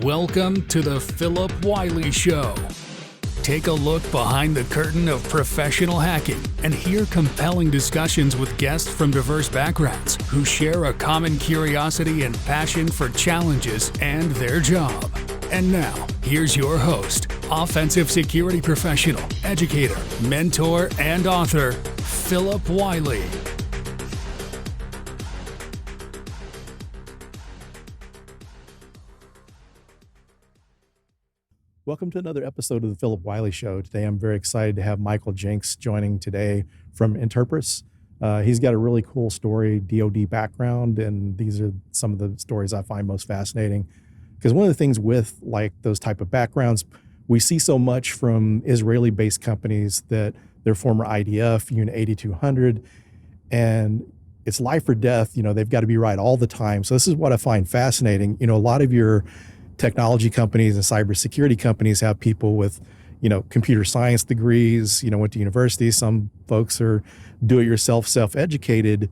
Welcome to the Phillip Wylie Show. Take a look behind the curtain of professional hacking and hear compelling discussions with guests from diverse backgrounds who share a common curiosity and passion for challenges and their job. And now, here's your host, offensive security professional, educator, mentor, and author, Phillip Wylie. Welcome to another episode of the Phillip Wylie Show. Today, I'm very excited to have Michael Jenks joining today from Interpris. He's got a really cool story, DoD background, and these are some of the stories I find most fascinating. Because one of the things with like those type of backgrounds, we see so much from Israeli-based companies that they're former IDF, Unit 8200, and it's life or death. You know, they've got to be right all the time. So this is what I find fascinating. You know, a lot of your technology companies and cybersecurity companies have people with, you know, computer science degrees, you know, went to university. Some folks are do-it-yourself, self-educated,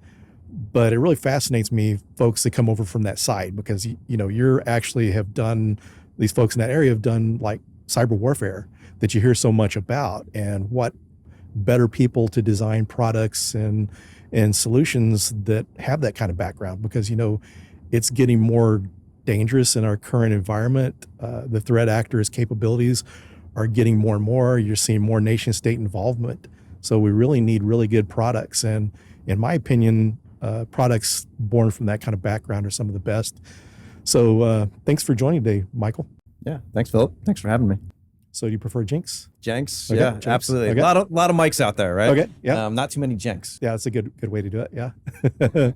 but it really fascinates me, folks that come over from that side, because, you know, you're actually have done, these folks in that area have done like cyber warfare that you hear so much about, and what better people to design products and solutions that have that kind of background, because, you know, it's getting more dangerous in our current environment. The threat actors' capabilities are getting more and more. You're seeing more nation state involvement. So we really need really good products. And in my opinion, products born from that kind of background are some of the best. So thanks for joining today, Michael. Yeah, thanks, Phillip. Thanks for having me. So do you prefer Jenks? Jenks, Okay, yeah, Jenks. absolutely. Okay. A lot of mics out there, right? Okay, yeah. Not too many Jenks. Yeah, that's a good way to do it, yeah.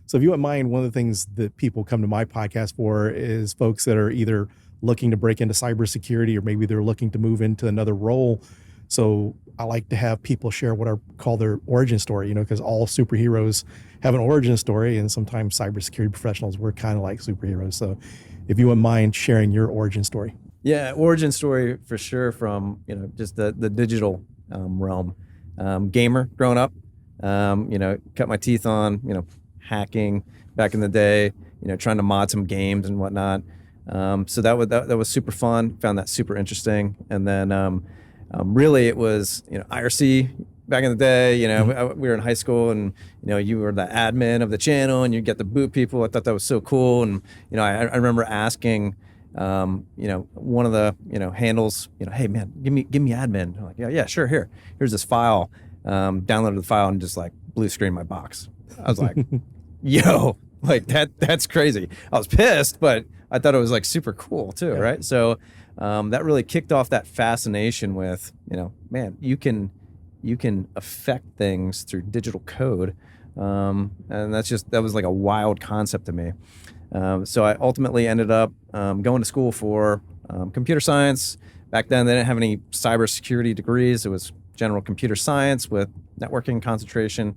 So if you wouldn't mind, one of the things that people come to my podcast for is folks that are either looking to break into cybersecurity, or maybe they're looking to move into another role. So I like to have people share what I call their origin story, you know, because all superheroes have an origin story, and sometimes cybersecurity professionals, we're kind of like superheroes. So if you wouldn't mind sharing your origin story. Yeah, origin story for sure, from, you know, just the digital realm. Gamer growing up, you know, cut my teeth on, you know, hacking back in the day, you know, trying to mod some games and whatnot. So that was super fun. Found that super interesting. And then really it was, you know, IRC back in the day. You know, we were in high school, and, you know, you were the admin of the channel, and you get to boot people. I thought that was so cool. And, you know, I remember asking, you know, one of the, you know, handles, you know, hey man, give me admin. I'm like, yeah, sure. Here's this file. Downloaded the file and just like blue screen my box. I was like, yo, like that's crazy. I was pissed, but I thought it was like super cool too, yeah. Right? So that really kicked off that fascination with, you know, man, you can affect things through digital code, and that was like a wild concept to me. So I ultimately ended up going to school for computer science. Back then, they didn't have any cybersecurity degrees. It was general computer science with networking concentration,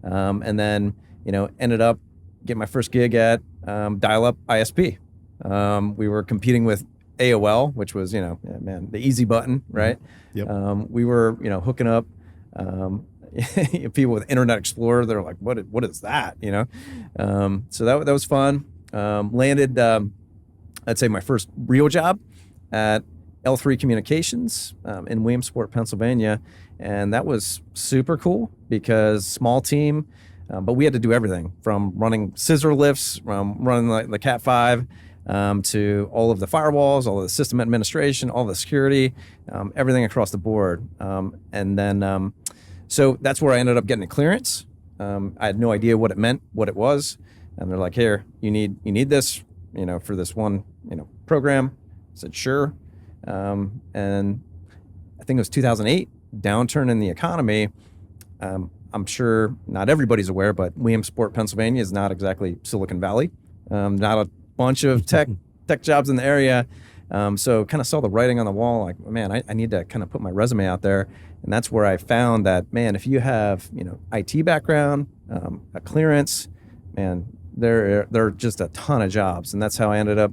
and then, you know, ended up getting my first gig at dial-up ISP. We were competing with AOL, which was, you know, man, the easy button, right? Yep. We were, you know, hooking up people with Internet Explorer. They're like, what is that? You know, so that was fun. Landed, I'd say, my first real job at L3 Communications in Williamsport, Pennsylvania, and that was super cool because small team. But we had to do everything from running scissor lifts, running the Cat 5, to all of the firewalls, all of the system administration, all the security, everything across the board. And then, so that's where I ended up getting a clearance. I had no idea what it meant, what it was. And they're like, here, you need this, you know, for this one, you know, program. I said, sure. And I think it was 2008, downturn in the economy. I'm sure not everybody's aware, but Williamsport, Pennsylvania is not exactly Silicon Valley. Not a bunch of tech jobs in the area. So kind of saw the writing on the wall, like, man, I need to kind of put my resume out there. And that's where I found that, man, if you have, you know, IT background, a clearance, man, there are just a ton of jobs. And that's how I ended up,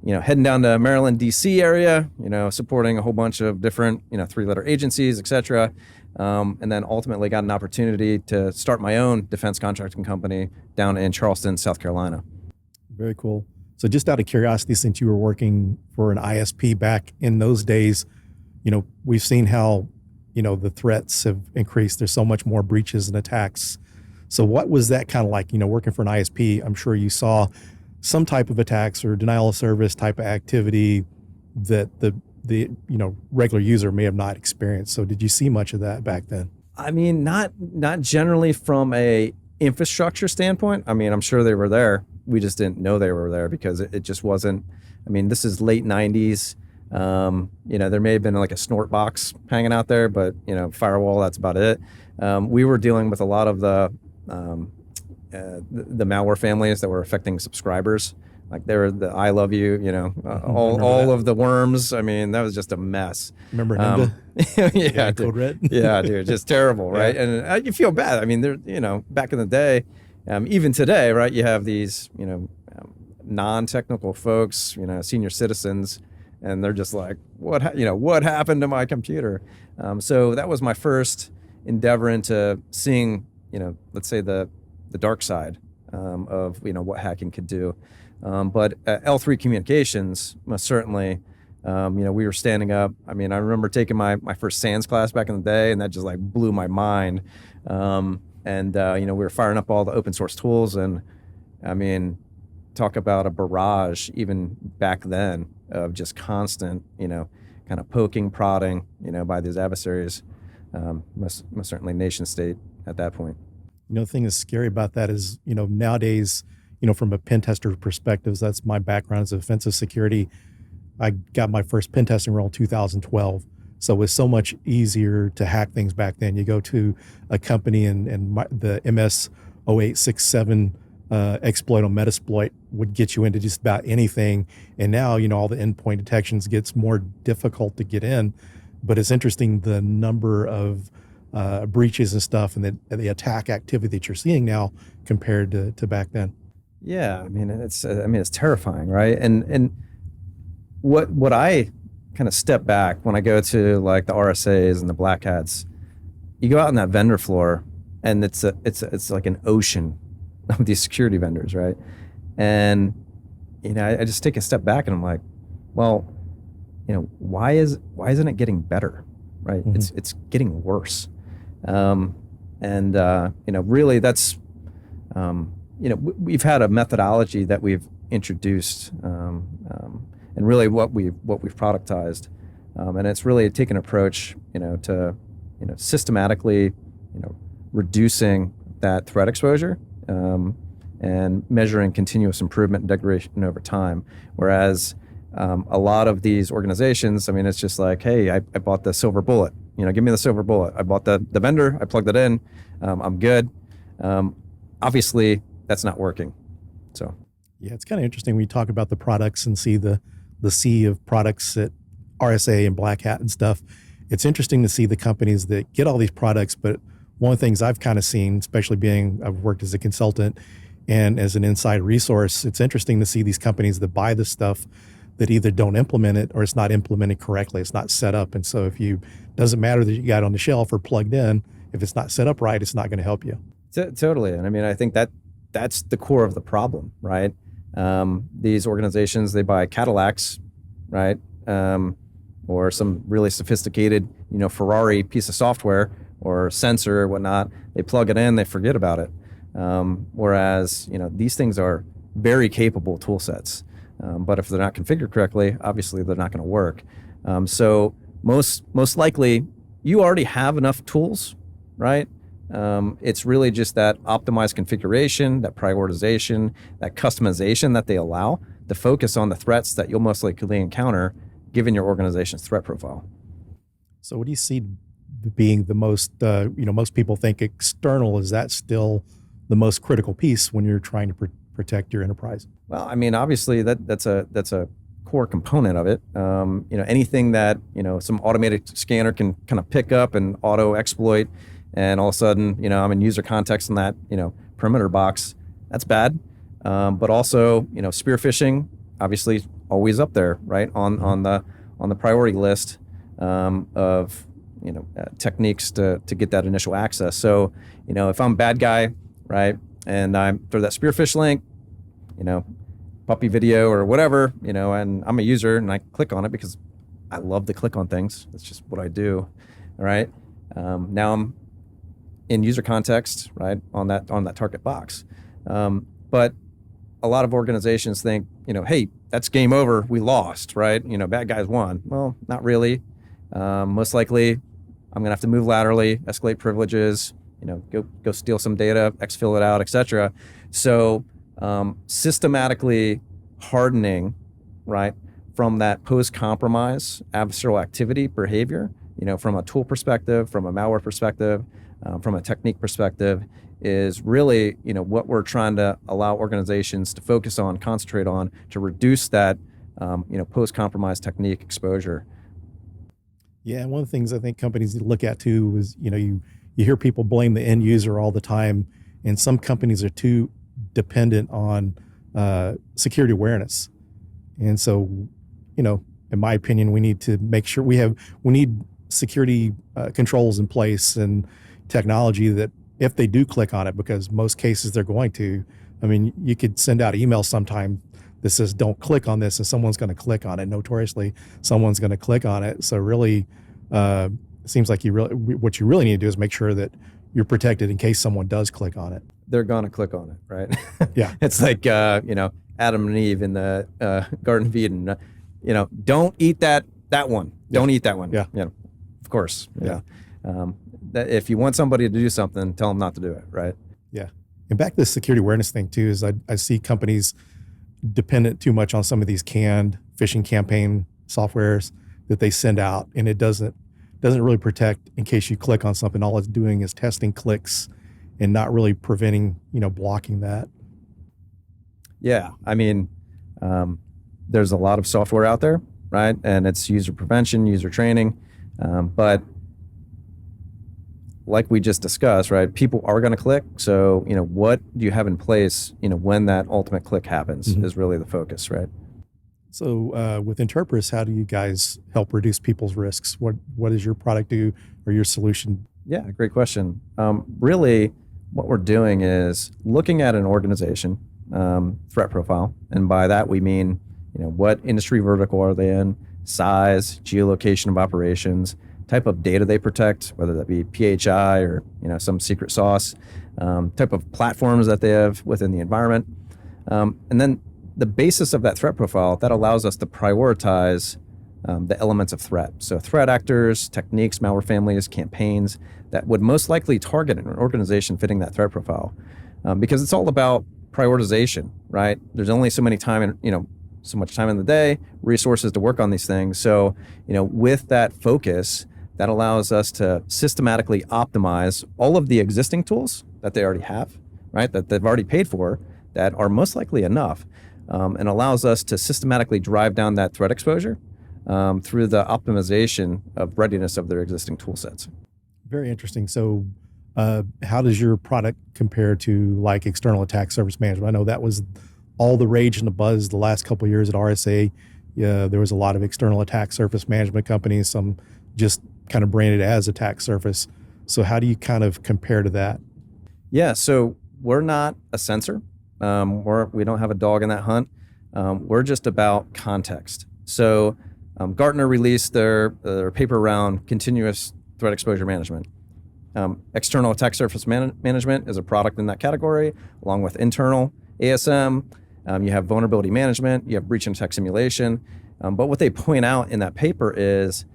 you know, heading down to Maryland, DC area, you know, supporting a whole bunch of different, you know, 3-letter agencies, et cetera. And then ultimately got an opportunity to start my own defense contracting company down in Charleston, South Carolina. Very cool. So just out of curiosity, since you were working for an ISP back in those days, we've seen how, the threats have increased. There's so much more breaches and attacks. So what was that kind of like, working for an ISP? I'm sure you saw some type of attacks or denial of service type of activity that the regular user may have not experienced. So did you see much of that back then? I mean, not generally from a infrastructure standpoint. I mean, I'm sure they were there. We just didn't know they were there because it just wasn't. I mean, this is late 90s. There may have been like a snort box hanging out there, but firewall, that's about it. We were dealing with a lot of the malware families that were affecting subscribers. Like they were the I love you, all of the worms. I mean, that was just a mess. Remember Nimda? Yeah, Code Red. Yeah, dude, just terrible, right? Yeah. And you feel bad. I mean, back in the day, even today, right? You have these, non-technical folks, senior citizens, and they're just like, what happened to my computer? So that was my first endeavor into seeing, let's say the dark side of what hacking could do. But at L3 Communications, most certainly, we were standing up. I mean, I remember taking my first SANS class back in the day, and that just like blew my mind. We were firing up all the open source tools, and I mean, talk about a barrage even back then of just constant, kind of poking, prodding, by these adversaries. Most certainly nation state at that point. The thing that's scary about that is, nowadays, from a pen tester perspective, that's my background as offensive security. I got my first pen testing role in 2012. So it was so much easier to hack things back then. You go to a company and the MS 0867 exploit or Metasploit would get you into just about anything. And now, all the endpoint detections gets more difficult to get in. But it's interesting the number of breaches and stuff and the attack activity that you're seeing now compared to back then. Yeah, I mean it's terrifying, right? And what I kind of step back when I go to like the RSAs and the black hats, you go out on that vendor floor, and it's like an ocean of these security vendors, right? And I just take a step back and I'm like, well, why isn't it getting better, right? Mm-hmm. It's getting worse, really that's. We've had a methodology that we've introduced, and really what we've productized, and it's really taken an approach, to, systematically, reducing that threat exposure, and measuring continuous improvement and degradation over time. Whereas a lot of these organizations, I mean, it's just like, hey, I bought the silver bullet, give me the silver bullet. I bought the vendor, I plugged it in, I'm good. Obviously, that's not working. So, yeah, it's kind of interesting when you talk about the products and see the sea of products at RSA and Black Hat and stuff. It's interesting to see the companies that get all these products. But one of the things I've kind of seen, especially I've worked as a consultant and as an inside resource, it's interesting to see these companies that buy this stuff that either don't implement it or it's not implemented correctly. It's not set up. And so doesn't matter that you got it on the shelf or plugged in, if it's not set up right, it's not going to help you. Totally. And I mean, I think that's the core of the problem, right? These organizations, they buy Cadillacs, right? Or some really sophisticated, Ferrari piece of software or sensor or whatnot. They plug it in, they forget about it. Whereas, these things are very capable tool sets. But if they're not configured correctly, obviously they're not going to work. So most likely you already have enough tools, right? It's really just that optimized configuration, that prioritization, that customization that they allow to focus on the threats that you'll most likely encounter given your organization's threat profile. So what do you see being the most, most people think external, is that still the most critical piece when you're trying to protect your enterprise? Well, I mean, obviously that's a core component of it. Anything that, some automated scanner can kind of pick up and auto exploit, and all of a sudden, I'm in user context in that, perimeter box, that's bad. But also, spear phishing, obviously always up there, right? On the priority list, of, techniques to get that initial access. So, if I'm a bad guy, right, and I throw that spearfish link, puppy video or whatever, and I'm a user and I click on it because I love to click on things. That's just what I do. All right. Now I'm in user context, right, on that target box. But a lot of organizations think, hey, that's game over. We lost, right? Bad guys won. Well, not really. Most likely, I'm gonna have to move laterally, escalate privileges, go steal some data, exfil it out, etc. So systematically hardening, right, from that post-compromise adversarial activity behavior, from a tool perspective, from a malware perspective, from a technique perspective, is really, what we're trying to allow organizations to focus on, concentrate on, to reduce that, post-compromise technique exposure. Yeah, and one of the things I think companies need to look at too is, you hear people blame the end user all the time, and some companies are too dependent on security awareness. And so, in my opinion, we need to make sure we need security controls in place and technology that if they do click on it, because most cases they're going to, you could send out emails sometime that says, don't click on this, and someone's going to click on it. Notoriously, someone's going to click on it. So really, it seems like what you really need to do is make sure that you're protected in case someone does click on it. They're going to click on it, right? Yeah. It's like, Adam and Eve in the Garden of Eden, don't eat that one. Don't eat that one. Yeah. Of course. Yeah. That if you want somebody to do something, tell them not to do it, right? Yeah. And back to the security awareness thing too, is I see companies dependent too much on some of these canned phishing campaign softwares that they send out, and it doesn't really protect in case you click on something. All it's doing is testing clicks and not really preventing, blocking that. Yeah. There's a lot of software out there, right? And it's user prevention, user training. But like we just discussed, right? People are going to click. So, what do you have in place, when that ultimate click happens is really the focus, right? So with Interpris, how do you guys help reduce people's risks? What does your product do or your solution? Yeah, great question. Really, what we're doing is looking at an organization threat profile. And by that, we mean, what industry vertical are they in, size, geolocation of operations, type of data they protect, whether that be PHI or some secret sauce, type of platforms that they have within the environment. And then the basis of that threat profile, that allows us to prioritize the elements of threat. So threat actors, techniques, malware families, campaigns that would most likely target an organization fitting that threat profile. Because it's all about prioritization, right? There's only so much time in the day, resources to work on these things. So, with that focus, that allows us to systematically optimize all of the existing tools that they already have, right? That they've already paid for, that are most likely enough, and allows us to systematically drive down that threat exposure through the optimization of readiness of their existing tool sets. Very interesting. So how does your product compare to like external attack surface management? I know that was all the rage and the buzz the last couple of years at RSA. There was a lot of external attack surface management companies, some just kind of branded as attack surface. So how do you kind of compare to that? Yeah, so we're not a sensor. We don't have a dog in that hunt. We're just about context. So Gartner released their paper around continuous threat exposure management. External attack surface management is a product in that category, along with internal ASM. You have vulnerability management, you have breach and attack simulation. But what they point out in that paper is,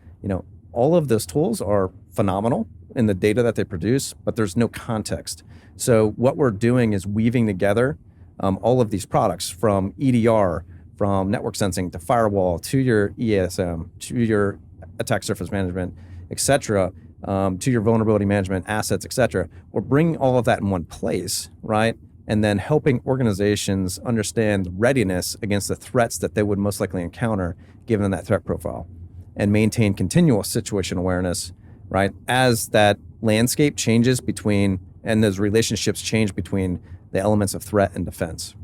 all of those tools are phenomenal in the data that they produce, but there's no context. So what we're doing is weaving together all of these products, from EDR, from network sensing to firewall, to your ESM, to your attack surface management, et cetera, to your vulnerability management, assets, et cetera. We're bringing all of that in one place, right? And then helping organizations understand readiness against the threats that they would most likely encounter given that threat profile, and maintain continual situation awareness, right? As that landscape changes and those relationships change between the elements of threat and defense.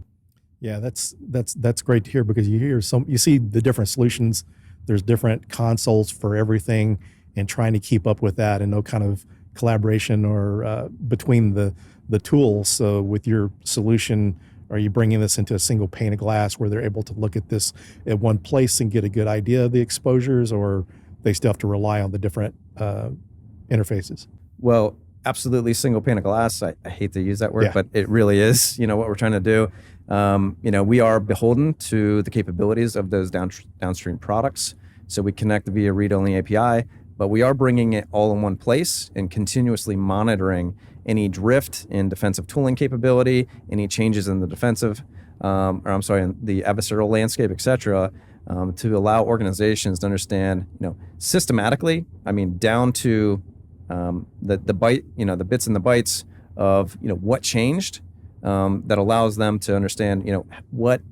Yeah, that's great to hear, because you see the different solutions. There's different consoles for everything, and trying to keep up with that, and no kind of collaboration or between the tools. So with your solution, Are you bringing this into a single pane of glass where they're able to look at this at one place and get a good idea of the exposures, or they still have to rely on the different interfaces? Well, absolutely single pane of glass. I hate to use that word, Yeah. but it really is, what we're trying to do. We are beholden to the capabilities of those downstream products. So we connect via read-only API, but we are bringing it all in one place and continuously monitoring any drift in defensive tooling capability, any changes in the defensive, in the adversarial landscape, et cetera, to allow organizations to understand, systematically, down to the bits and the bytes of, what changed, that allows them to understand, what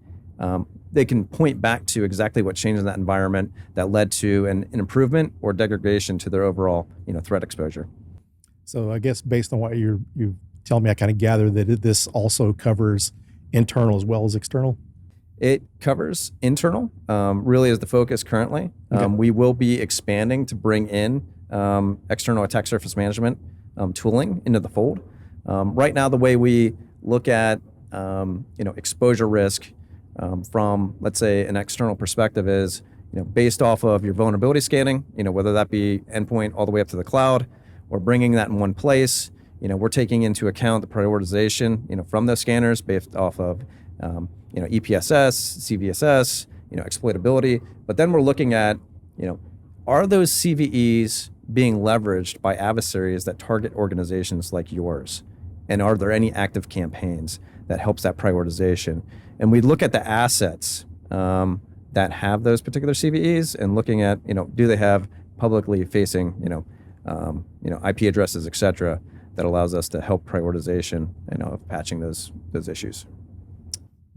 they can point back to exactly what changed in that environment that led to an improvement or degradation to their overall, threat exposure. So I guess based on what you tell me, I kind of gather that this also covers internal as well as external. It covers internal, really is the focus currently. Okay. We will be expanding to bring in external attack surface management tooling into the fold. Right now, the way we look at exposure risk from, let's say, an external perspective is, based off of your vulnerability scanning, whether that be endpoint all the way up to the cloud, or bringing that in one place. We're taking into account the prioritization, from those scanners based off of, EPSS, CVSS, exploitability. But then we're looking at, are those CVEs being leveraged by adversaries that target organizations like yours? And are there any active campaigns that helps that prioritization? And we look at the assets that have those particular CVEs and looking at, do they have publicly facing, IP addresses, et cetera, that allows us to help prioritization, of patching those issues.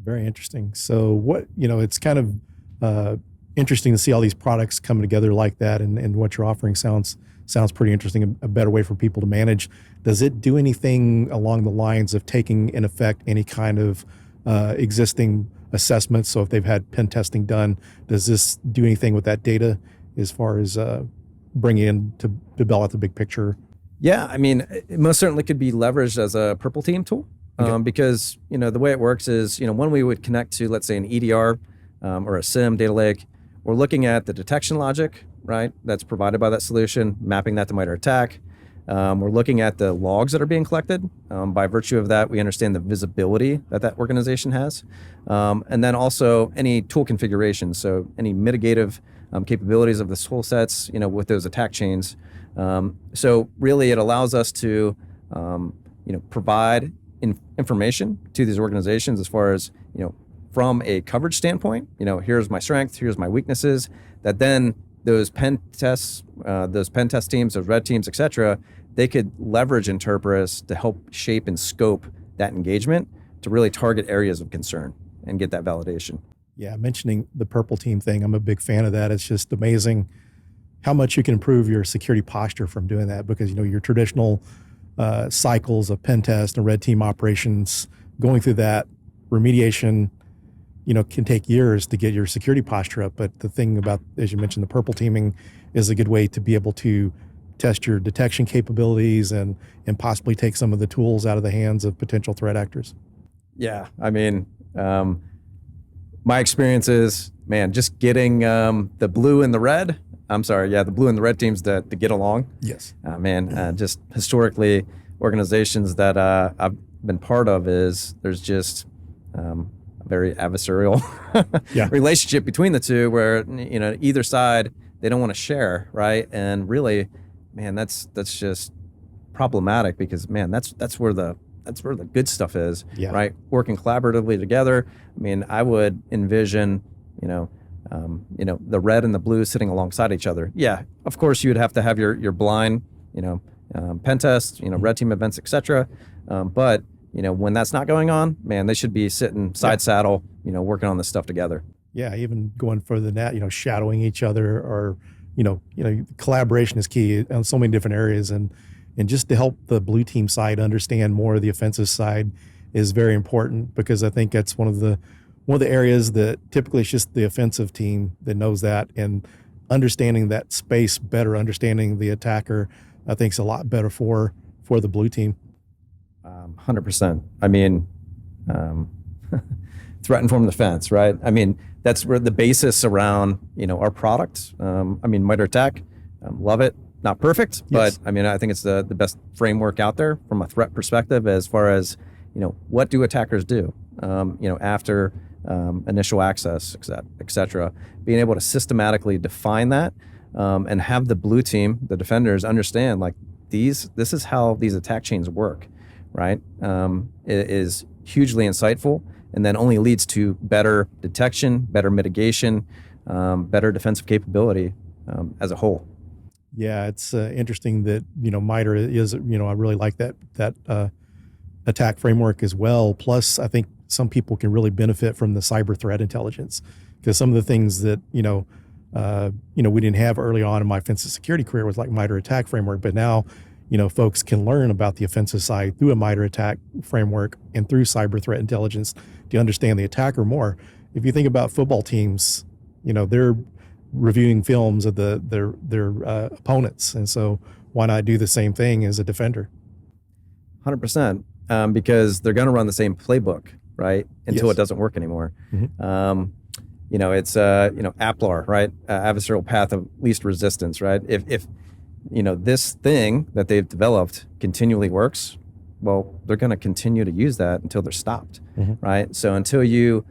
Very interesting. So what, it's kind of interesting to see all these products coming together like that, and what you're offering sounds pretty interesting, a better way for people to manage. Does it do anything along the lines of taking in effect any kind of existing assessments? So if they've had pen testing done, does this do anything with that data as far as bringing in to develop the big picture? Yeah, it most certainly could be leveraged as a purple team tool. Okay. Because, the way it works is, when we would connect to, let's say, an EDR or a SIEM data lake, we're looking at the detection logic, right, that's provided by that solution, mapping that to MITRE ATT&CK. We're looking at the logs that are being collected. By virtue of that, we understand the visibility that organization has. And then also any tool configuration, so any mitigative capabilities of the tool sets, with those attack chains. So really it allows us to, provide information to these organizations as far as, from a coverage standpoint, here's my strength, here's my weaknesses, that then those pen test teams, those red teams, et cetera, they could leverage Interpris to help shape and scope that engagement to really target areas of concern and get that validation. Yeah, mentioning the purple team thing, I'm a big fan of that. It's just amazing how much you can improve your security posture from doing that, because your traditional cycles of pen test and red team operations, going through that remediation, can take years to get your security posture up. But the thing about, as you mentioned, the purple teaming is a good way to be able to test your detection capabilities and possibly take some of the tools out of the hands of potential threat actors. Yeah, my experience is, just getting the blue and the red. The blue and the red teams to get along. Yes. Just historically, organizations that I've been part of there's just a very adversarial relationship between the two, where either side, they don't want to share, right? And really, that's just problematic, because that's where the good stuff is, right? Working collaboratively together. I would envision, the red and the blue sitting alongside each other. Yeah, of course you would have to have your blind, pen test, red team events, et cetera. But when that's not going on, they should be sitting side saddle, working on this stuff together. Yeah, even going further than that, shadowing each other, or collaboration is key on so many different areas, and just to help the blue team side understand more of the offensive side is very important, because I think that's one of the areas that typically it's just the offensive team that knows that, and understanding that space better, understanding the attacker, I think is a lot better for the blue team. 100%. threat informed defense, right? I mean, that's where the basis around, our product. I mean, MITRE ATT&CK, love it. Not perfect, Yes. but I mean, I think it's the best framework out there from a threat perspective as far as, what do attackers do, after initial access, et cetera. Being able to systematically define that and have the blue team, the defenders, understand like this is how these attack chains work, right? It is hugely insightful, and then only leads to better detection, better mitigation, better defensive capability as a whole. Yeah, it's interesting that MITRE is, I really like that attack framework as well. Plus, I think some people can really benefit from the cyber threat intelligence, because some of the things that we didn't have early on in my offensive security career was like MITRE ATT&CK framework, but now folks can learn about the offensive side through a MITRE ATT&CK framework and through cyber threat intelligence to understand the attacker more. If you think about football teams, they're reviewing films of their opponents, and so why not do the same thing as a defender? 100%, because they're going to run the same playbook, right? Until Yes. it doesn't work anymore. Mm-hmm. It's APLAR, right? Adversarial path of least resistance, right? If this thing that they've developed continually works, well, they're going to continue to use that until they're stopped, Mm-hmm. right? So until you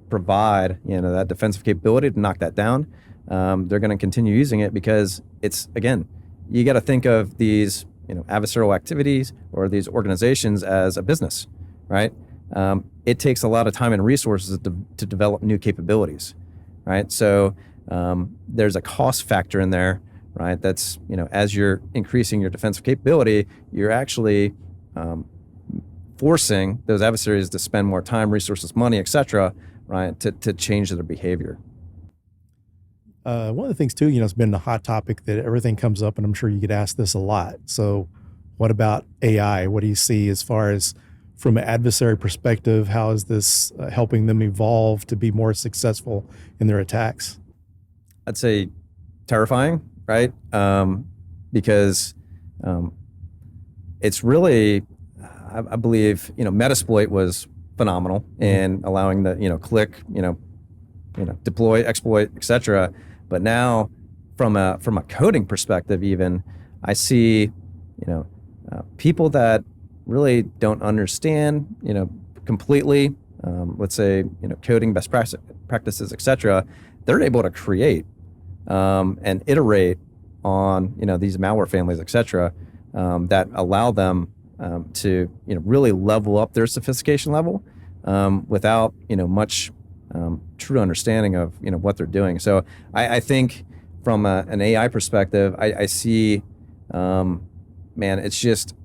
provide that defensive capability to knock that down, they're going to continue using it, because it's, again, you got to think of these adversarial activities or these organizations as a business, right? It takes a lot of time and resources to develop new capabilities, right? So there's a cost factor in there, right? That's, as you're increasing your defensive capability, you're actually forcing those adversaries to spend more time, resources, money, et cetera, right? To change their behavior. One of the things too, it's been a hot topic that everything comes up, and I'm sure you get asked this a lot. So what about AI? What do you see as far as from an adversary perspective? How is this helping them evolve to be more successful in their attacks? I'd say terrifying, right? Because it's really, I believe, Metasploit was phenomenal in allowing the, click, deploy, exploit, et cetera. But now from a coding perspective, even, I see, people that really don't understand, completely, let's say, coding best practices, et cetera, they're able to create and iterate on, these malware families, et cetera, that allow them to, really level up their sophistication level without, much true understanding of, what they're doing. So I think from an AI perspective, I see, it's just,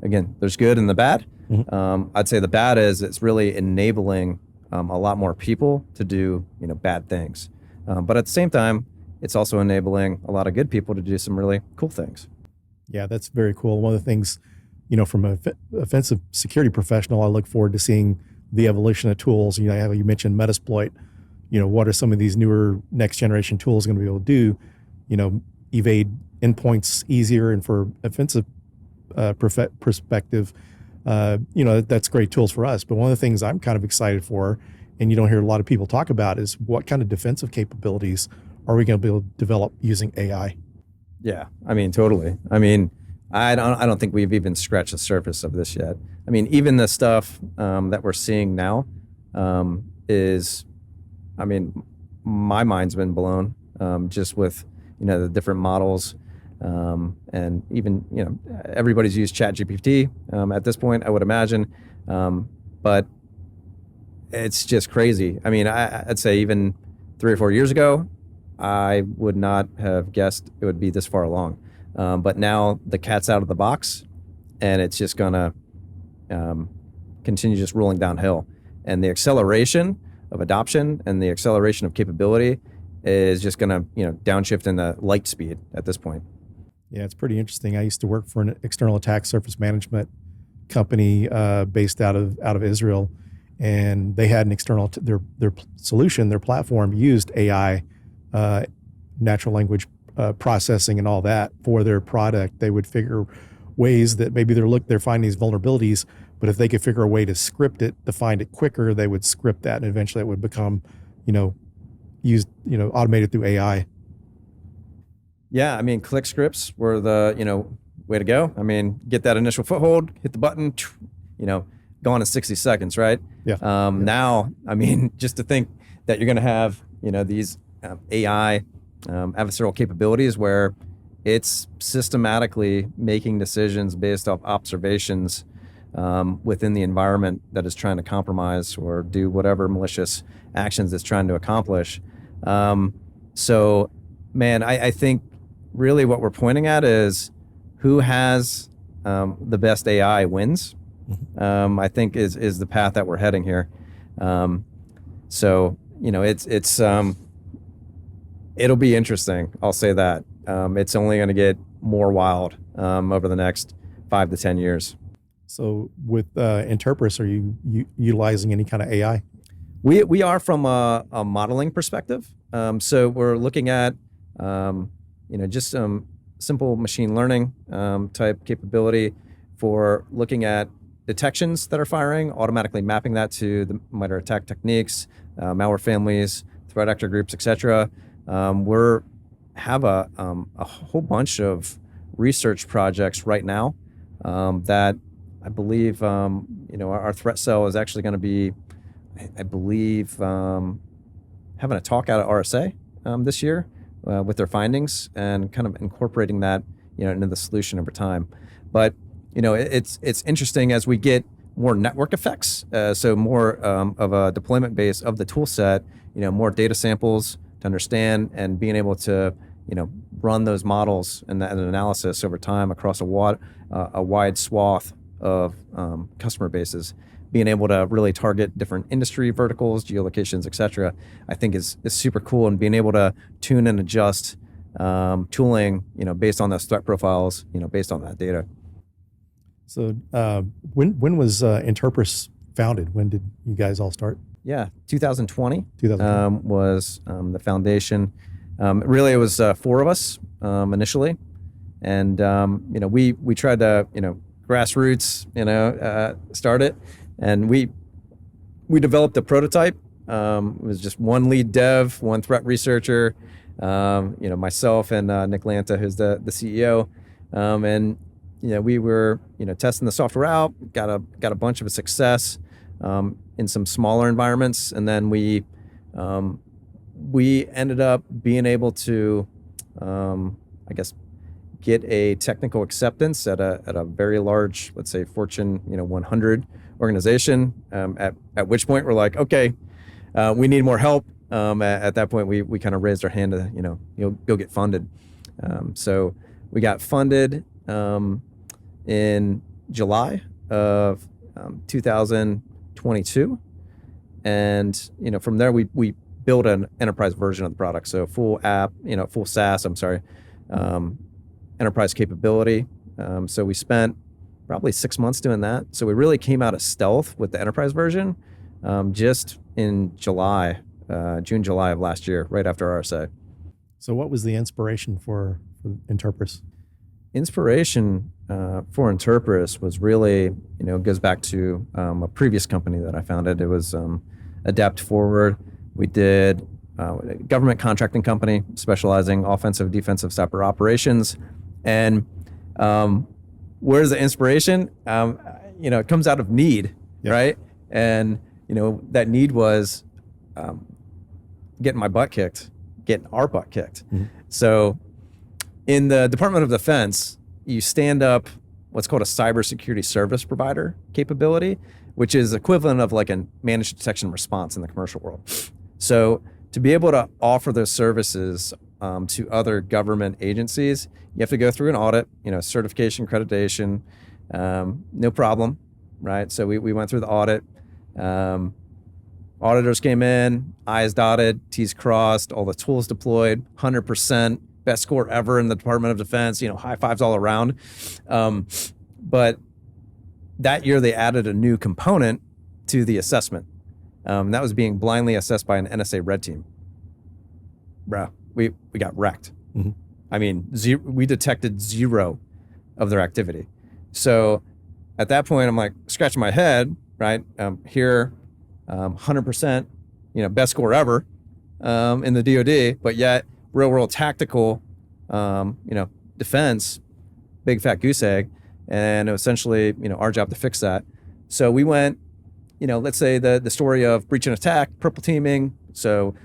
again, there's good and the bad. Mm-hmm. I'd say the bad is it's really enabling a lot more people to do, bad things. But at the same time, it's also enabling a lot of good people to do some really cool things. Yeah, that's very cool. One of the things, from an offensive security professional, I look forward to seeing the evolution of tools. How you mentioned Metasploit. What are some of these newer next generation tools going to be able to do? Evade endpoints easier, and for offensive perspective, that's great tools for us. But one of the things I'm kind of excited for, and you don't hear a lot of people talk about, is what kind of defensive capabilities are we going to be able to develop using AI? Yeah, I mean, totally. I mean, I don't think we've even scratched the surface of this yet. I mean, even the stuff that we're seeing now is, I mean, my mind's been blown just with, the different models. And even, everybody's used ChatGPT at this point, I would imagine. But it's just crazy. I mean, I'd say even 3 or 4 years ago, I would not have guessed it would be this far along. But now the cat's out of the box, and it's just gonna continue just rolling downhill. And the acceleration of adoption and the acceleration of capability is just gonna, downshift in the light speed at this point. Yeah, it's pretty interesting. I used to work for an external attack surface management company based out of Israel, and they had an external their solution, their platform used AI, natural language processing and all that for their product. They would figure ways that maybe they're finding these vulnerabilities, But if they could figure a way to script it, to find it quicker, they would script that, and eventually it would become, used, automated through AI. Yeah, I mean, click scripts were the, way to go. I mean, get that initial foothold, hit the button, gone in 60 seconds, right? Yeah. Now, I mean, just to think that you're going to have, these AI adversarial capabilities where it's systematically making decisions based off observations within the environment that is trying to compromise or do whatever malicious actions it's trying to accomplish. So, man, I think really what we're pointing at is who has the best AI wins. I think is the path that we're heading here. So, it's it'll be interesting. I'll say that. It's only going to get more wild over the next 5 to 10 years. So with Interpris, are you utilizing any kind of AI? We are from a modeling perspective. So we're looking at just some simple machine learning type capability for looking at detections that are firing, automatically mapping that to the MITRE attack techniques, malware families, threat actor groups, etc. We're have a whole bunch of research projects right now that I believe our threat cell is actually going to be, I believe, having a talk out at RSA this year with their findings and kind of incorporating that into the solution over time. But it's interesting as we get more network effects, so more of a deployment base of the tool set, more data samples to understand and being able to run those models and that analysis over time across a wide swath of customer bases, being able to really target different industry verticals, geolocations, et cetera, I think is super cool. And being able to tune and adjust tooling, based on those threat profiles, based on that data. So when was Interpris founded? When did you guys all start? Yeah, 2020. 2020 was the foundation. Really, it was 4 of us initially, and we tried to grassroots start it, and we developed a prototype. It was just one lead dev, one threat researcher, myself and Nick Lanta, who's the CEO, and we were testing the software out, got a bunch of success in some smaller environments, and then we ended up being able to, get a technical acceptance at a very large, let's say Fortune 100 organization. At which point we're like, okay, we need more help. At that point, we kind of raised our hand to go get funded. So we got funded in July of 2022, and from there we built an enterprise version of the product, so full app, full SaaS. Enterprise capability. So we spent probably 6 months doing that. So we really came out of stealth with the enterprise version just in June, July of last year, right after RSA. So what was the inspiration for Interpris? Inspiration for Interpris was really, goes back to a previous company that I founded. It was Adapt Forward. We did a government contracting company specializing offensive, defensive cyber operations. And where's the inspiration? It comes out of need, Yep. right? And that need was getting our butt kicked. Mm-hmm. So in the Department of Defense, you stand up what's called a cybersecurity service provider capability, which is equivalent of like a managed detection response in the commercial world. So to be able to offer those services to other government agencies, you have to go through an audit, certification, accreditation, no problem, right? So we went through the audit. Auditors came in, I's dotted, T's crossed, all the tools deployed, 100%, best score ever in the Department of Defense, high fives all around. But that year they added a new component to the assessment. That was being blindly assessed by an NSA red team. Bro, we got wrecked. Mm-hmm. I mean, we detected 0 of their activity. So at that point, I'm like scratching my head, right? Here, 100%, best score ever in the DoD, but yet real world tactical, defense, big fat goose egg. And it was essentially, our job to fix that. So we went, let's say the story of breach and attack, purple teaming. So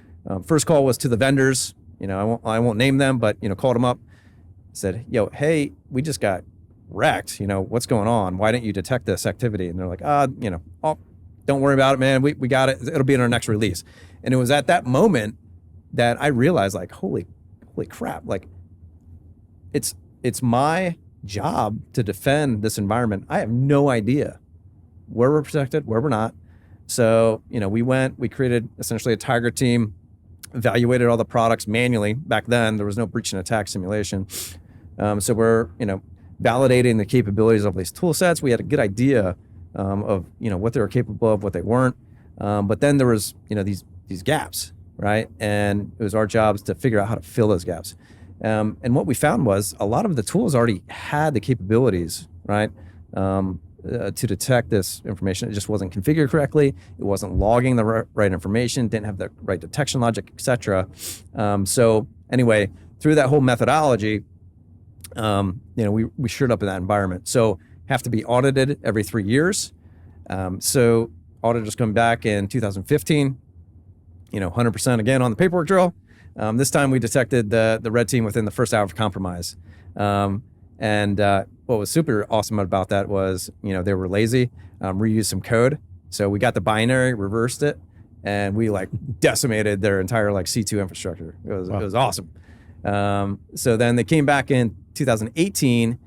first call was to the vendors. I won't name them, but called them up, said, hey, we just got wrecked. What's going on? Why didn't you detect this activity? And they're like, don't worry about it, man. We got it. It'll be in our next release. And it was at that moment that I realized, like, holy crap! Like, it's my job to defend this environment. I have no idea where we're protected, where we're not. So, we created essentially a Tiger team, evaluated all the products manually. Back then, there was no breach and attack simulation. So we're, validating the capabilities of these tool sets. We had a good idea of, what they were capable of, what they weren't. But then there was, these gaps, right? And it was our jobs to figure out how to fill those gaps. And what we found was a lot of the tools already had the capabilities, right? To detect this information. It just wasn't configured correctly. It wasn't logging the right information, didn't have the right detection logic, et cetera. So anyway, through that whole methodology, we shored up in that environment. So have to be audited every 3 years. So auditors come back in 2015, 100% again on the paperwork drill. This time we detected the red team within the first hour of compromise. And what was super awesome about that was, they were lazy, reused some code. So we got the binary, reversed it, and we decimated their entire C2 infrastructure. It was awesome. So then they came back in 2018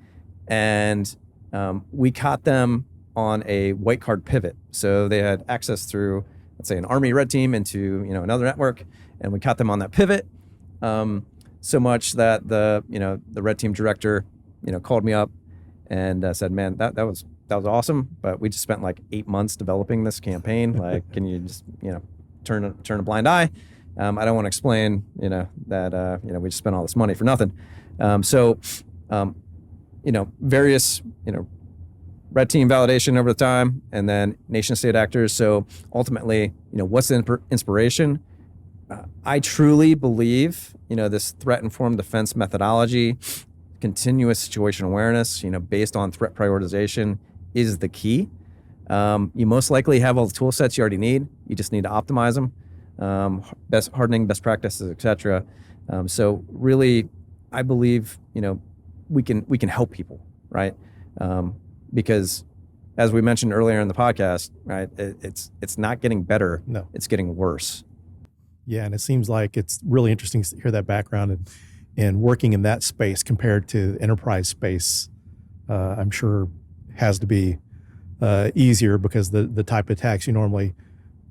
and we caught them on a white card pivot. So they had access through, let's say, an Army red team into, another network, and we caught them on that pivot. So much that the red team director, called me up and said, man, that was awesome, but we just spent 8 months developing this campaign. Can you just, turn a blind eye? I don't want to explain, that, we just spent all this money for nothing. Various, red team validation over the time, and then nation state actors. So ultimately, what's the inspiration? I truly believe, this threat informed defense methodology, continuous situation awareness, based on threat prioritization is the key. You most likely have all the tool sets you already need. You just need to optimize them. Hardening best practices, et cetera. So really, I believe, we can help people, right? Because as we mentioned earlier in the podcast, right, it's not getting better. No, it's getting worse. Yeah. And it seems like it's really interesting to hear that background and working in that space compared to enterprise space. I'm sure has to be easier because the type of attacks you normally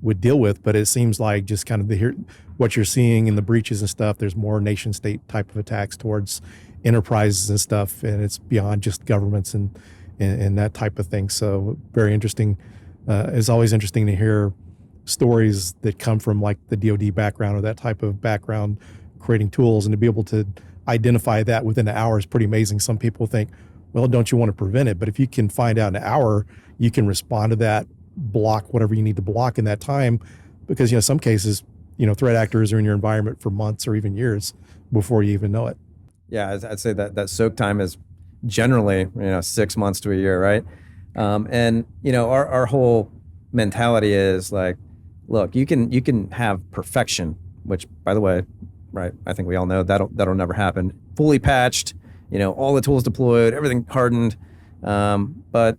would deal with, but it seems like just kind of what you're seeing in the breaches and stuff, there's more nation state type of attacks towards enterprises and stuff, and it's beyond just governments and that type of thing. So very interesting. It's always interesting to hear stories that come from the DoD background or that type of background creating tools, and to be able to identify that within an hour is pretty amazing. Some people think, well, don't you want to prevent it? But if you can find out in an hour, you can respond to that, block whatever you need to block in that time, because some cases threat actors are in your environment for months or even years before you even know it. Yeah, I'd say that soak time is generally 6 months to a year, right? And our whole mentality is look, you can have perfection, which, by the way, right, I think we all know that'll never happen. Fully patched, all the tools deployed, everything hardened, but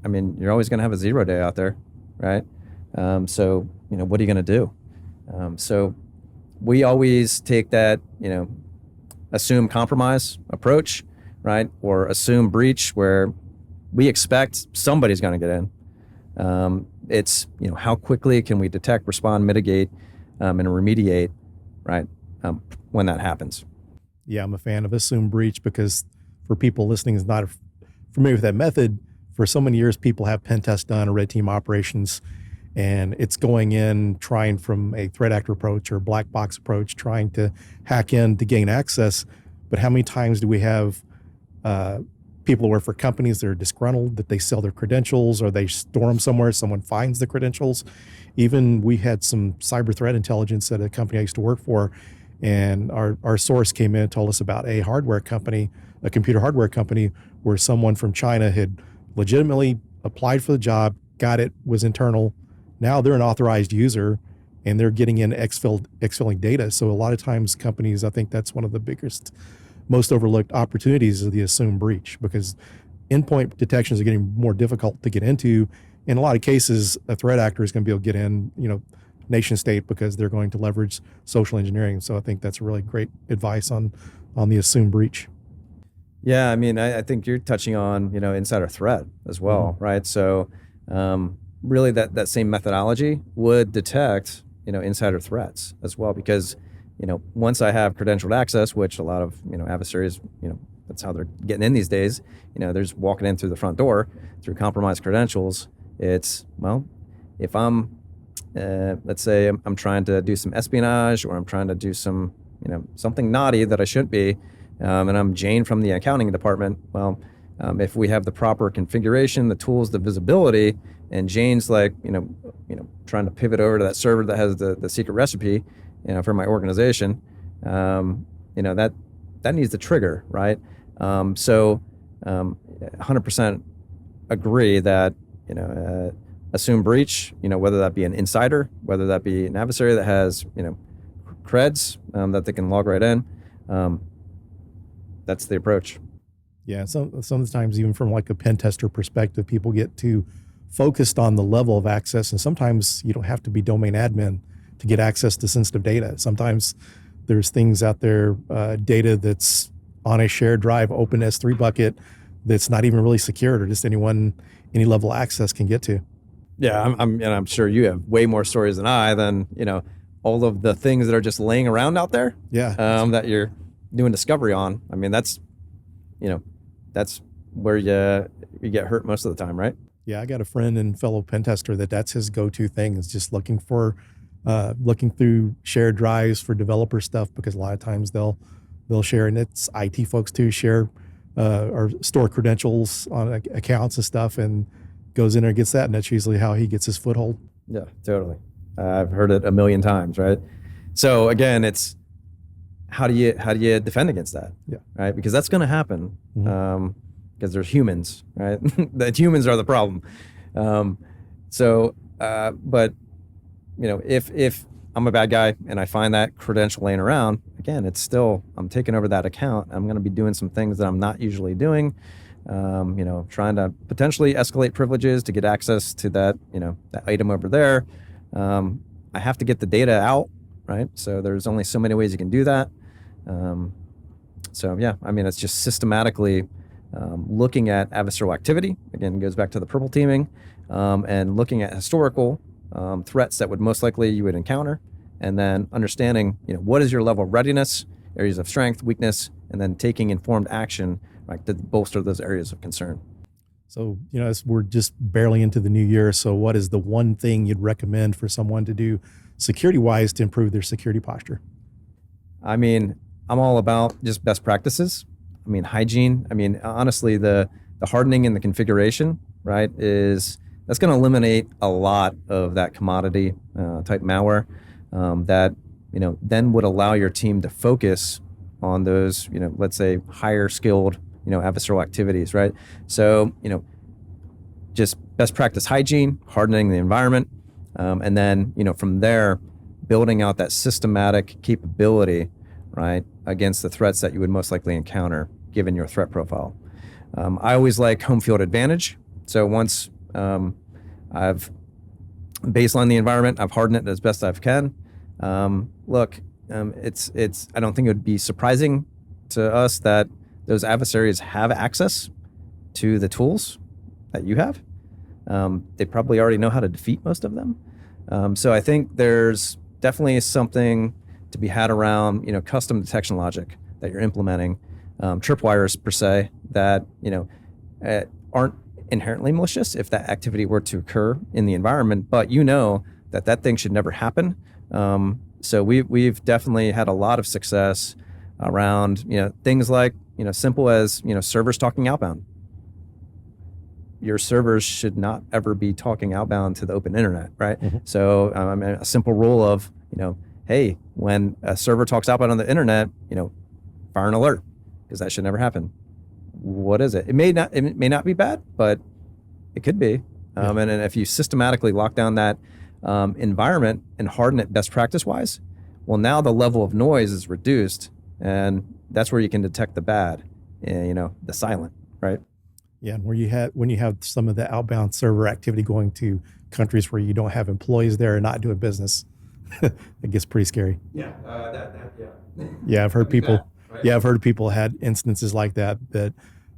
I mean, you're always going to have a 0 day out there, right? So, what are you going to do? So we always take that, assume compromise approach, right? Or assume breach, where we expect somebody's going to get in. It's, how quickly can we detect, respond, mitigate, and remediate, right? When that happens. Yeah, I'm a fan of assume breach because for people listening who's not familiar with that method, for so many years, people have pen tests done or red team operations, and it's going in, trying from a threat actor approach or black box approach, trying to hack in to gain access. But how many times do we have people who work for companies that are disgruntled, that they sell their credentials or they store them somewhere, someone finds the credentials. Even we had some cyber threat intelligence at a company I used to work for, and our source came in and told us about a hardware company, a computer hardware company, where someone from China had legitimately applied for the job, got it, was internal. Now they're an authorized user and they're getting in exfilling data. So a lot of times companies, I think that's one of the biggest, most overlooked opportunities is the assumed breach, because endpoint detections are getting more difficult to get into. In a lot of cases, a threat actor is going to be able to get in, nation state, because they're going to leverage social engineering. So I think that's really great advice on the assumed breach. Yeah, I mean, I think you're touching on, insider threat as well, right? So really that same methodology would detect, insider threats as well, because, once I have credentialed access, which a lot of, adversaries, that's how they're getting in these days, they're just walking in through the front door through compromised credentials. It's, well, if I'm, let's say I'm trying to do some espionage, or I'm trying to do some, something naughty that I shouldn't be, and I'm Jane from the accounting department. Well, if we have the proper configuration, the tools, the visibility, and Jane's like, trying to pivot over to that server that has the secret recipe, for my organization, that needs the trigger, right? So 100% agree that, assume breach, whether that be an insider, whether that be an adversary that has, creds that they can log right in. That's the approach. Yeah, sometimes even from like a pen tester perspective, people get too focused on the level of access, and sometimes you don't have to be domain admin to get access to sensitive data. Sometimes there's things out there, data that's on a shared drive, open S3 bucket, that's not even really secured, or just any level of access can get to. Yeah, I'm sure you have way more stories than I, all of the things that are just laying around out there. Yeah, that you're doing discovery on. I mean, that's where you get hurt most of the time, right? Yeah, I got a friend and fellow pen tester that's his go-to thing, is just looking through shared drives for developer stuff, because a lot of times they'll share, and it's IT folks too, share or store credentials on accounts and stuff, and goes in there and gets that, and that's usually how he gets his foothold. Yeah, totally. I've heard it a million times, right? So again, it's how do you defend against that? Yeah. Right, because that's going to happen. Because there's humans, right? The humans are the problem. But if I'm a bad guy and I find that credential laying around, again, it's still, I'm taking over that account. I'm going to be doing some things that I'm not usually doing. Trying to potentially escalate privileges to get access to that, that item over there. I have to get the data out, right? So there's only so many ways you can do that. It's just systematically looking at adversarial activity. Again, it goes back to the purple teaming, and looking at historical threats that would most likely you would encounter, and then understanding, what is your level of readiness, areas of strength, weakness, and then taking informed action, right, to bolster those areas of concern. So, as we're just barely into the new year, so what is the one thing you'd recommend for someone to do security-wise to improve their security posture? I mean, I'm all about just best practices. I mean, hygiene. I mean, honestly, the hardening and the configuration, right, that's going to eliminate a lot of that commodity type malware that, then would allow your team to focus on those, let's say higher skilled, adversarial activities, right? So, just best practice hygiene, hardening the environment, and then, from there, building out that systematic capability, right, against the threats that you would most likely encounter given your threat profile. I always like home field advantage. So once I've baselined the environment, I've hardened it as best I can. It's I don't think it would be surprising to us that those adversaries have access to the tools that you have. They probably already know how to defeat most of them. So I think there's definitely something to be had around, custom detection logic that you're implementing, tripwires per se, that, aren't inherently malicious if that activity were to occur in the environment, but that thing should never happen. So we've definitely had a lot of success around, things like, simple as, servers talking outbound, your servers should not ever be talking outbound to the open internet, right? So I mean, a simple rule of, hey, when a server talks outbound on the internet, fire an alert, because that should never happen. What is it? It may not be bad, but it could be. And if you systematically lock down that environment and harden it best practice wise, well, now the level of noise is reduced, and that's where you can detect the bad, the silent, right? Yeah, and when you have some of the outbound server activity going to countries where you don't have employees there and not doing business, it gets pretty scary. Yeah, Yeah, I've heard people. Right? Yeah, I've heard people had instances like that.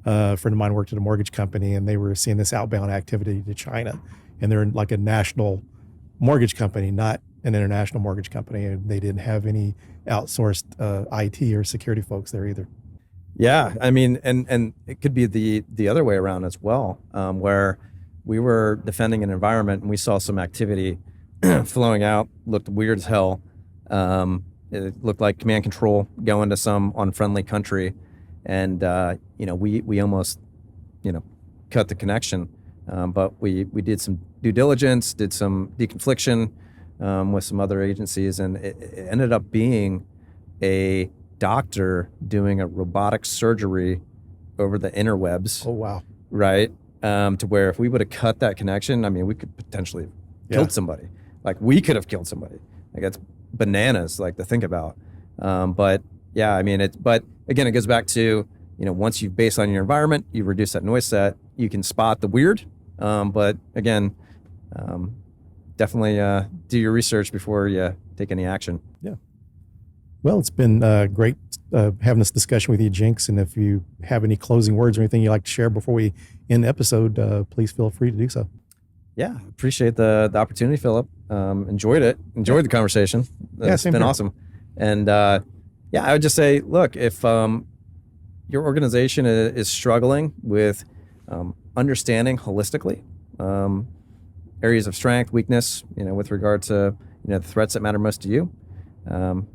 A friend of mine worked at a mortgage company, and they were seeing this outbound activity to China, and they're like a national mortgage company, not an international mortgage company, and they didn't have any outsourced IT or security folks there either. Yeah, I mean, and it could be the other way around as well, where we were defending an environment and we saw some activity flowing out, looked weird as hell. It looked like command control going to some unfriendly country, and we almost cut the connection, but we did some due diligence, did some deconfliction with some other agencies, and it ended up being a doctor doing a robotic surgery over the interwebs. Oh, wow. Right. To where if we would have cut that connection, I mean, we could potentially have killed somebody. Like, we could have killed somebody. Like, that's bananas, like, to think about. But yeah, I mean, but again, it goes back to, once you've baselined your environment, you reduce that noise set, you can spot the weird. But again, definitely do your research before you take any action. Yeah. Well, it's been great having this discussion with you, Jenks. And if you have any closing words or anything you'd like to share before we end the episode, please feel free to do so. Yeah, appreciate the opportunity, Phillip. Enjoyed the conversation. It's been awesome. And I would just say, look, if your organization is struggling with understanding holistically areas of strength, weakness, with regard to the threats that matter most to you,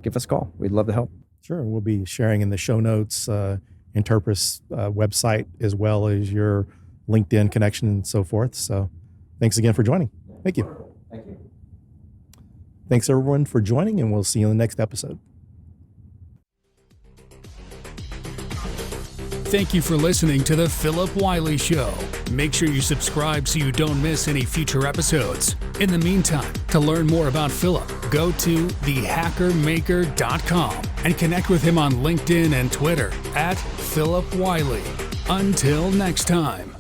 give us a call. We'd love to help. Sure. We'll be sharing in the show notes Interpris website, as well as your LinkedIn connection and so forth. So thanks again for joining. Thank you. Thank you. Thanks, everyone, for joining, and we'll see you in the next episode. Thank you for listening to the Phillip Wylie Show. Make sure you subscribe so you don't miss any future episodes. In the meantime, to learn more about Phillip, go to thehackermaker.com and connect with him on LinkedIn and Twitter @Phillip Wylie. Until next time.